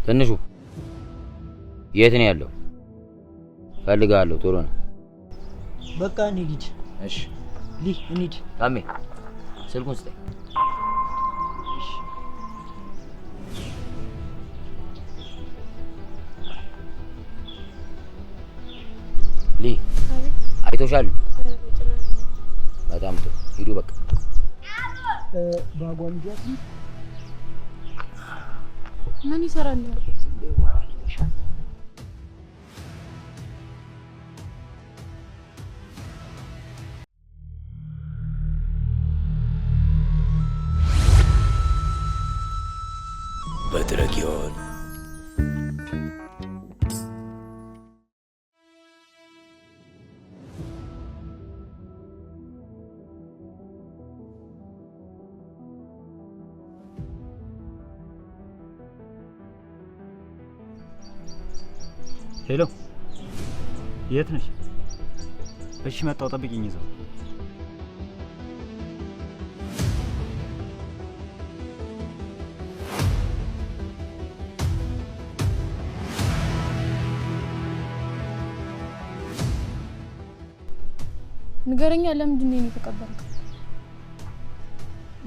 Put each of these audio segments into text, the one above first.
ትንሹ የት ነው ያለው? ፈልጋለሁ። ቶሎ ነው። በቃ እንሂድ። እሺ እንሂድ። ታሜ ስልኩን ስጠኝ። አይቶሻል? በጣም ጥሩ። ሂዱ በቃ። ባጓም ጃት ምን ይሰራል? በትረጊዮን ሄሎ፣ የት ነሽ? እሺ መጣሁ፣ ጠብቂኝ እዛው። ንገረኛ፣ ለምንድን ነው የተቀበልከው?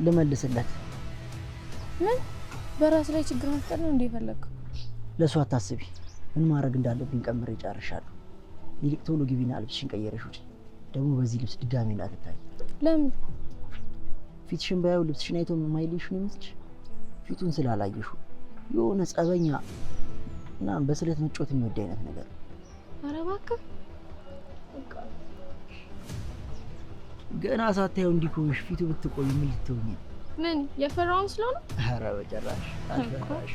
ልመልስለት። ምን በራስ ላይ ችግር መፍጠር ነው እንዴ የፈለግከው? ለሷ አታስቢ። ምን ማድረግ እንዳለብኝ ቀምሬ ጨርሻለሁ። ይልቅ ቶሎ ግቢና ልብስሽን ቀየረሽ ውጪ። ደግሞ በዚህ ልብስ ድጋሜ እንዳትታይ። ለምን? ፊትሽን ባየው ልብስሽን አይቶ የማይልሽ ነው ይመስልሽ? ፊቱን ስላላየሽው የሆነ ጸበኛ እና በስለት መጮት የሚወድ አይነት ነገር። ኧረ እባክህ ገና ሳታየው እንዲህ ከሆንሽ ፊቱ ብትቆይ ምን ልትሆኚ? ምን የፈራውን ስለሆነ? ኧረ በጭራሽ አልፈራሽ።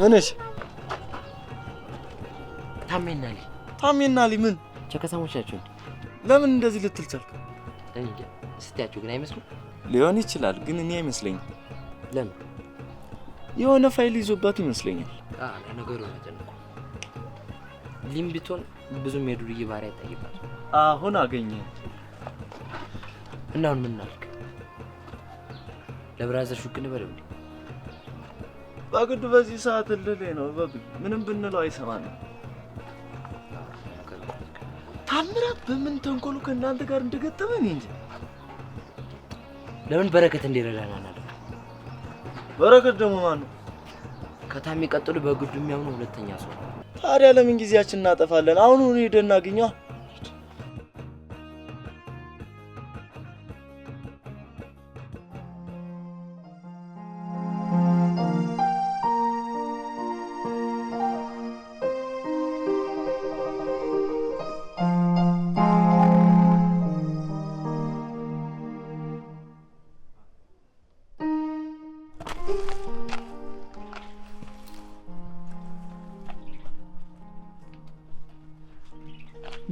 ምንሽ? ታሜና ሊ ምን ቸከሳሞች ናቸው እንዴ? ለምን እንደዚህ ልትል ቻልክ? እንዴ ስትያቸው ግን አይመስሉም? ሊሆን ይችላል ግን እኔ አይመስለኝም። ለምን? የሆነ ፋይል ይዞባት ይመስለኛል። ነገሩ ነው። ሊም ቢቶን ብዙም የዱርዬ ባህሪ አይታይባት። አሁን አገኘ እና አሁን ምን እናድርግ? ለብራዘር ሹክ እንበለው እንዴ? በግድ በዚህ ሰዓት እልህ ነው። በግድ ምንም ብንለው አይሰማንም። ታምራት በምን ተንኮሉ ከእናንተ ጋር እንደገጠመኝ እንጂ ለምን በረከት እንዲረዳና እናደርግ። በረከት ደግሞ ማን ነው? ከታሜ ቀጥሎ በግዱ የሚያምነው ሁለተኛ ሰው። ታዲያ ለምን ጊዜያችን እናጠፋለን? አሁን ሄደን እናገኘው።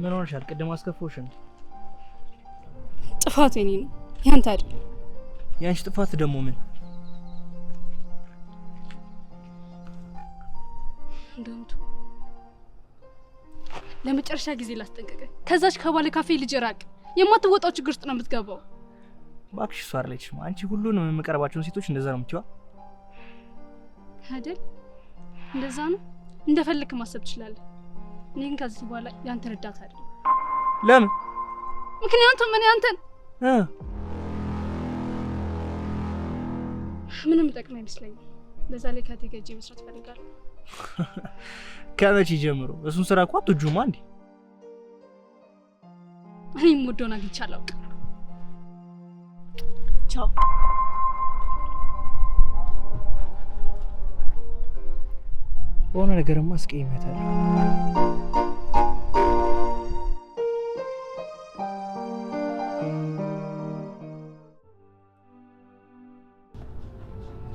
ምን ሆነሻል? ቅድም አስከፎሽን። ጥፋቱ የኔ ነው ያንተ አይደል? ያንቺ ጥፋት ደግሞ ምን? እንደምቱ ለመጨረሻ ጊዜ ላስጠንቀቀ። ከዛች ከባለ ካፌ ልጅ ራቅ። የማትወጣው ችግር ውስጥ ነው የምትገባው። እባክሽ እሷ አይደለችም። አንቺ ሁሉንም የምቀርባቸውን ሴቶች እንደዛ ነው የምትይዋ አይደል? እንደዛ ነው። እንደፈልክ ማሰብ ትችላለህ። እኔ ግን ከዚህ በኋላ ያንተ ረዳት አይደለም። ለምን? ምክንያቱም እኔ አንተን ምንም ጠቅም አይመስለኝም። በዛ ላይ ከቴገጂ መስራት ፈልጋለሁ። ከመቼ ጀምሮ? እሱን ስራ እኮ አትወጂውማ እንዴ? እኔም ወደውን አግኝቼ አላውቅም። ቻው። በሆነ ነገርማ አስቀይሜያታለሁ።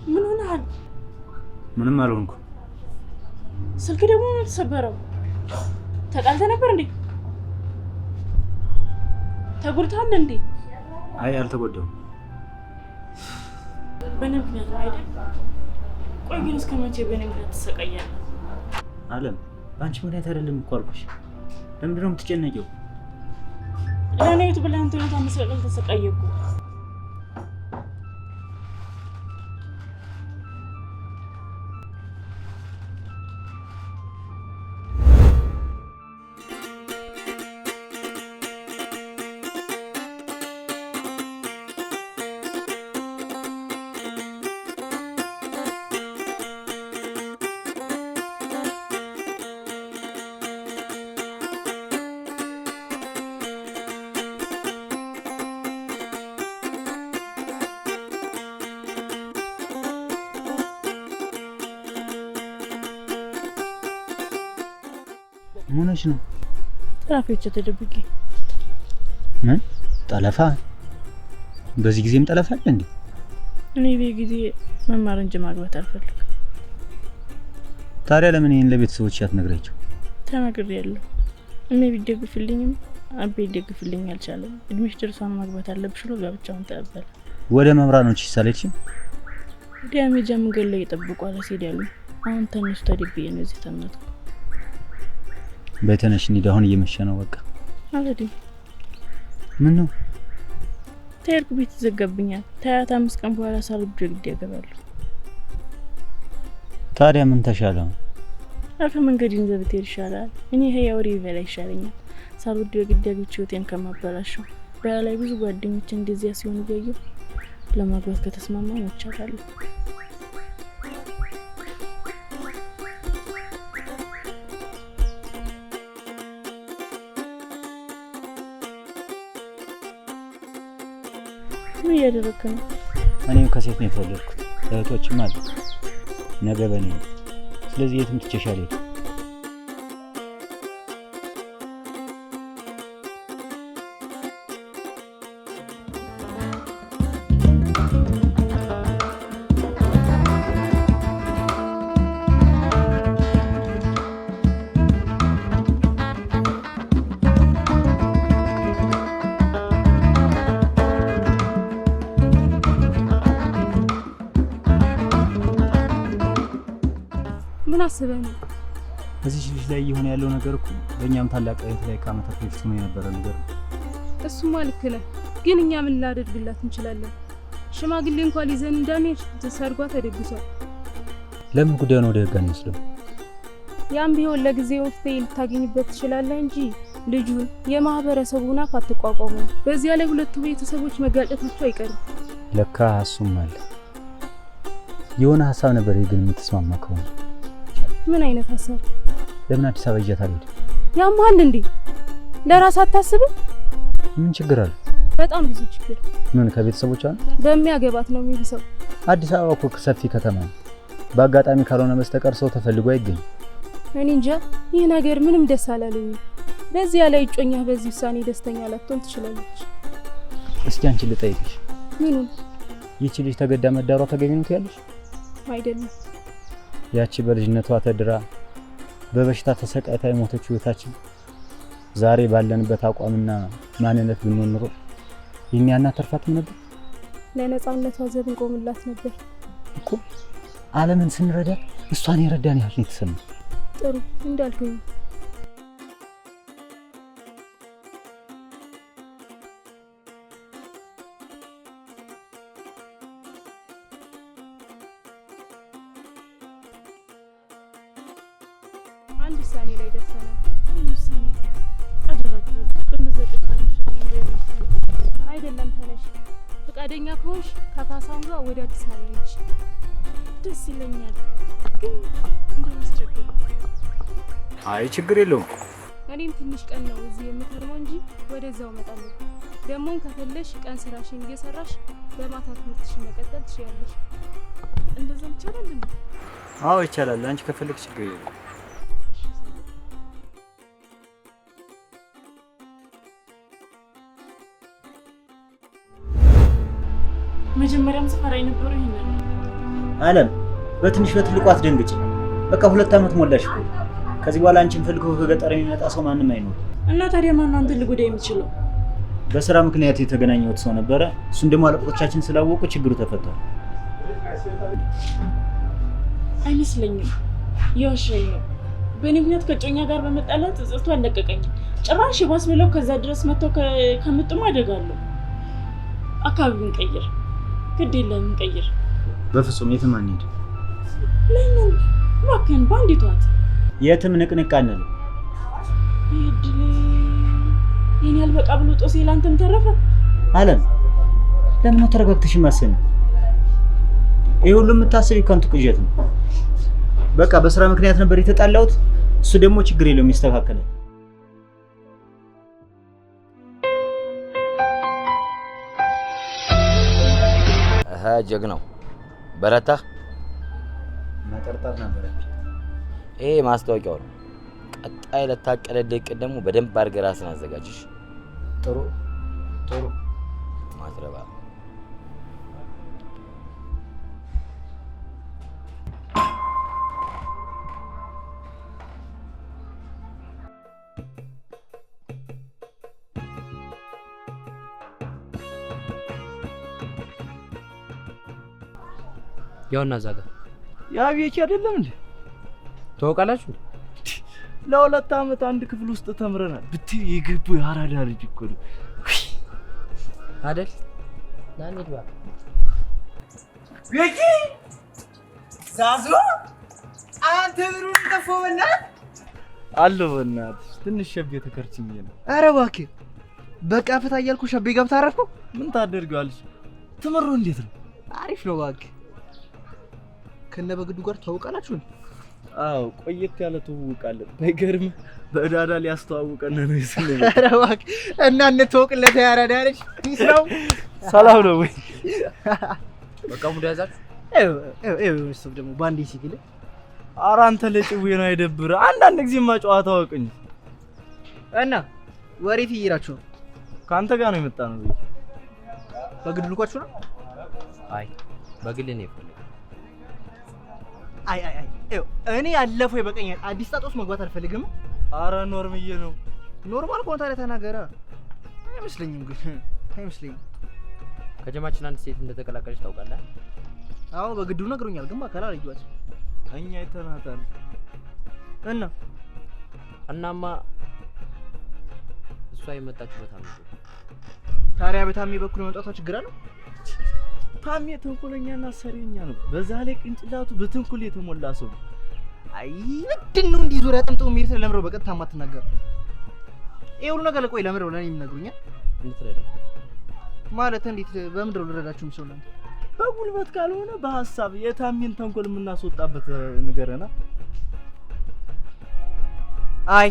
ምን ሆነሃል? ምንም አልሆንኩም። ስልክ ደግሞ ነው ተሰበረው። ተጣልተህ ነበር እንዴ? ተጎድተሃል እንዴ? አይ አልተጎዳሁም። በእኔ ምክንያት ነው አይደል? ቆይ ግን እስከ መቼ በእኔ ምክንያት ትሰቃያለህ? አለም በአንቺ ምክንያት አይደለም እኮ አልኩሽ። ለምንድን ነው የምትጨነቂው? ለኔ ቤት ብለህ አንተ ነው ታመስለቀል ተሰቃየኩ። ምንሽ ነው? ጠላፊዎች ተደብቄ። ምን ጠለፋ? በዚህ ጊዜም ጠለፋ አለ እንዴ? እኔ በጊዜ መማር እንጂ ማግባት አልፈልግም። ታዲያ ለምን ይሄን ለቤተሰቦች አትነግሪያቸው? ተናግሬያለሁ። እኔ ቢደግፍልኝም አቤ ይደግፍልኝ አልቻለም። እድሜሽ ደርሷን ማግባት አለብሽ ብሎ ጋብቻውን ተቀበለ። ወደ መምራኖች ይሳለችኝ። ዲያሜጃ መንገድ ላይ ይጠብቋል ሲዳሉ። አሁን ተነሱ ተደብዬ ነው እዚህ ተመጥኩ። በተነሽ እንሂድ፣ አሁን እየመሸ ነው። በቃ አለዲ ምን ነው ተርኩ ቤት ዘገብኛል። ታያት 5 ቀን በኋላ ሳልብድ ግድ ያገባሉ። ታዲያ ምን ተሻለው? አልፈ መንገድ እንዘብት ይሻላል። እኔ ህያውሪ ይበላ ይሻለኛል። ሳልብድ ግድ ያግብቼ ወቴን ከማበላሽው በላይ ብዙ ጓደኞች እንደዚያ ሲሆን ይገዩ ለማግባት ከተስማማው ይቻላል። ምን ያደረክ ነው? እኔም ከሴት ነው የተወለድኩት። እህቶችም አሉ። ነገ በኔ ነው። ስለዚህ የትም ትቸሻለሽ። ምን አስበህ ነው? እዚህ ልጅ ላይ እየሆነ ያለው ነገር እኮ በእኛም ታላቅ እህት ላይ ከዓመታት በፊት ነው የነበረ ነገር ነው። እሱማ ልክ ነህ፣ ግን እኛ ምን ላደርግላት እንችላለን? ሽማግሌ እንኳን ይዘን እንዳንሄድ ሰርጓ ተደግሷል። ለምን ጉዳዩን ወደ ህግ አንወስደው? ያም ቢሆን ለጊዜው መፍትሄ ልታገኝበት ትችላለህ እንጂ ልጁን የማህበረሰቡን አፍ አትቋቋመው። በዚያ ላይ ሁለቱ ቤተሰቦች መጋጨታቸው አይቀርም። ለካ እሱም አለ። የሆነ ሀሳብ ነበር ግን የምትስማማ ከሆነ ምን አይነት ሀሳብ? ለምን አዲስ አበባ ይጃት አልሄድም? ያማል እንዴ? ለራስ አታስብም? ምን ችግር አለ? በጣም ብዙ ችግር። ምን ከቤተሰቦቿ በሚያገባት ነው የሚብሰው። አዲስ አበባ እኮ ሰፊ ከተማ ነው። በአጋጣሚ ካልሆነ በስተቀር ሰው ተፈልጎ አይገኝም። እኔ እንጃ፣ ይህ ነገር ምንም ደስ አላለኝም። በዚያ ላይ እጮኛህ በዚህ ውሳኔ ደስተኛ ላትሆን ትችላለች። እስኪ አንቺ ልጠይቅሽ፣ ምኑን? ይቺ ልጅ ተገዳ መዳሯ ተገቢ ነው ትያለሽ? አይደለም። ያቺ በልጅነቷ ተድራ በበሽታ ተሰቃይታ የሞተችው እህታችን ዛሬ ባለንበት አቋምና ማንነት ብንኖር ኖሮ ይህን ያናተርፋትም ነበር። ለነጻነቷ ዘብ እንቆምላት ነበር እኮ። ዓለምን ስንረዳ እሷን የረዳን ያህል ነው የተሰማው። ጥሩ እንዳልኩኝ አንድ ውሳኔ ላይ ደርሰናል። ውሳኔ አደረግኩ። በመዘጥቃለሽ አይደለም፣ ተነሽ። ፈቃደኛ ከሆንሽ ከካሳም ጋር ወደ አዲስ አበባ ሂጂ። ደስ ይለኛል፣ ግን እንዳያስቸግር። አይ ችግር የለውም። እኔም ትንሽ ቀን ነው እዚህ የምከርመው እንጂ ወደዛው እመጣለሁ። ደሞም ከፈለሽ ቀን ስራሽን እየሰራሽ በማታ ትምህርትሽን መቀጠል ትችያለሽ። እንደዛም ይቻላል እንዴ? አዎ ይቻላል። አንቺ ከፈለግሽ ችግር የለውም። መጀመሪያም ሰፈራ የነበረው ይሄን ነው። ዓለም በትንሽ በትልቁ አትደንግጭ። በቃ 2 አመት ሞላሽ እኮ። ከዚህ በኋላ አንቺን ፈልጎ ከገጠር የሚመጣ ሰው ማንም አይኖር። እና ታዲያ ማን አንተ ልጉዳ የሚችለው? በስራ ምክንያት የተገናኘሁት ሰው ነበረ። እሱን ደግሞ አለቆቻችን ስላወቁ ችግሩ ተፈቷል። አይመስለኝም። የዋሻኝ ነው። በእኔ ምክንያት ከጮኛ ጋር በመጣላት ጸጽቶ አለቀቀኝ። ጭራሽ ባስ ብለው ከዛ ድረስ መጥተው ከምጥሙ አደጋለሁ። አካባቢውን ቀይር፣ ግድ የለም ቀይር። በፍጹም የትም አንሄድ። ለምን እባክህን በአንዲት ዋት የትም ንቅንቅ አንልም። እድሌ የኔ አልበቃ ብሎ ጦሴ ላንተም ተረፈ። አለም ለምን ነው ተረጋግተሽ ማሰኝ? ይሄ ሁሉ የምታስቢ ከንቱ ቅዠት ነው። በቃ በስራ ምክንያት ነበር የተጣላሁት። እሱ ደግሞ ችግር የለውም ይስተካከላል። ጀግናው በረታ። መጠርጠር ነበረብኝ። ይሄ ማስታወቂያው ነው። ቀጣይ ለታቀደልህ እቅድ ደግሞ በደንብ አድርገህ ራስን አዘጋጅሽ። ጥሩ ማትረባ ያውና ዛጋ ያቤኪ አይደለም እንዴ? ተወቃላችሁ? ለ2 አመት አንድ ክፍል ውስጥ ተምረናል። ብትይ የግቡ ያራዳ ልጅ እኮ ነው አይደል? ናኒ ድባ ቤኪ ዛዙ አንተ ብሩን ተፎመና አለው። በእናትሽ ትንሽ ሸቤ ተከርችኝ ነው። ኧረ እባክህ በቃ ፍታ እያልኩ ሸቤ ገብታ አረፍኩ። ምን ታደርጊዋለሽ? ትምሩ እንዴት ነው? አሪፍ ነው እባክህ። ከነ በግዱ ጋር ተዋውቃላችሁ? አዎ ቆየት ያለ ተዋውቃለን። ባይገርም በእዳዳ ሊያስተዋውቀን ነው ይስልኝ። ኧረ እባክህ እና እንተዋውቅለት ያራዳ ልጅ ነው። ሰላም ነው ወይ? በቃ ሙድ ያዛችሁ። እሱ ደግሞ ባንዴ ሲግል ኧረ አንተ ለጭዌ ነው አይደብር። አንዳንድ ጊዜማ ጨዋታ ወቅኝ እና ወሬ ትይራችሁ ካንተ ጋር ነው የመጣ ነው። በግድ ልኳችሁ ነው? አይ በግል ነው ይፈልግ። አይ እኔ ያለፈው ይበቃኛል። አዲስ ጣጣስ መግባት አልፈልግም። ኧረ ኖርምዬ ነው። ኖርማል ከሆነ ታዲያ ተናገራ። አይመስለኝም ግን አይመስለኝም። ከጀማችን አንድ ሴት እንደተቀላቀለች ታውቃለህ? አዎ በግዱ ነግሮኛል፣ ግን በአካል አላየኋትም። እኛ አይተናታል። እናማ እሷ የመጣችው በታም ነው። ታዲያ በታሜ በኩል መምጣቷ ችግር አለው? ታሜ ተንኮለኛና ሰሪኛ ነው። በዛ ላይ ቅንጭላቱ በትንኩል የተሞላ ሰው። አይ ምንድን ነው እንዲህ ዙሪያ ጥምጥም የሚል ለምረው በቀጥታ ማትናገር? ይሄ ሁሉ ነገር ለቆይ ለምረው ለኔ የሚነግሩኛል። እንድትረዳ ማለት እንዴት? በምንድነው ልረዳችሁ የምሰውለን? በጉልበት ካልሆነ በሐሳብ የታሜን ተንኮል የምናስወጣበት ንገረና። አይ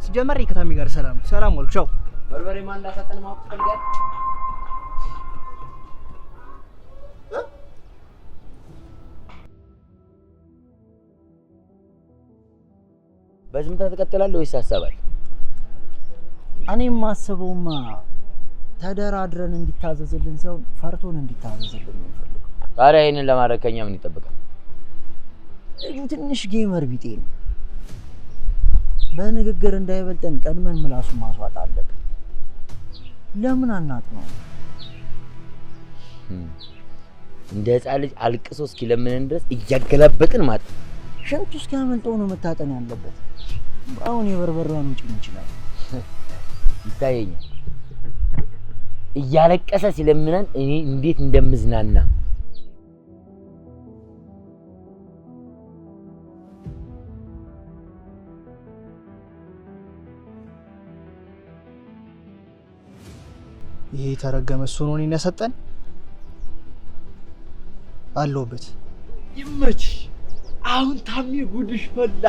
ሲጀመር ከታሜ ጋር ሰላም ወልኩ። ቻው። በርበሬ ማን እንዳሰጠን ማወቅ ፈልጋል? በዝምታ ተቀጥላለህ ወይስ አሳባል? እኔም ማሰበውማ ተደራድረን እንዲታዘዝልን ሳይሆን ፈርቶን እንዲታዘዝልን ነው የምፈልገው። ታዲያ ይሄንን ለማድረግ ከኛ ምን ይጠበቃል? ትንሽ ጌመር ቢጤ ነው። በንግግር እንዳይበልጠን ቀድመን ምላሱን ማስዋጥ አለብን። ለምን አናጥነው? እንደ ሕፃን ልጅ አልቅሶ እስኪለምነን ድረስ እያገላበጥን ማጠን። ሽንቱ እስኪያመልጠው ነው መታጠን ያለበት። አሁን የበርበሬውን ውጪ እንችላለን። ይታየኛል እያለቀሰ ሲለምነን እኔ እንዴት እንደምዝናና። ይሄ ተረገመ እሱ ነው እኔን ያሰጠን። አለሁበት። ይመች። አሁን ታሜ ጉድሽ ፈላ።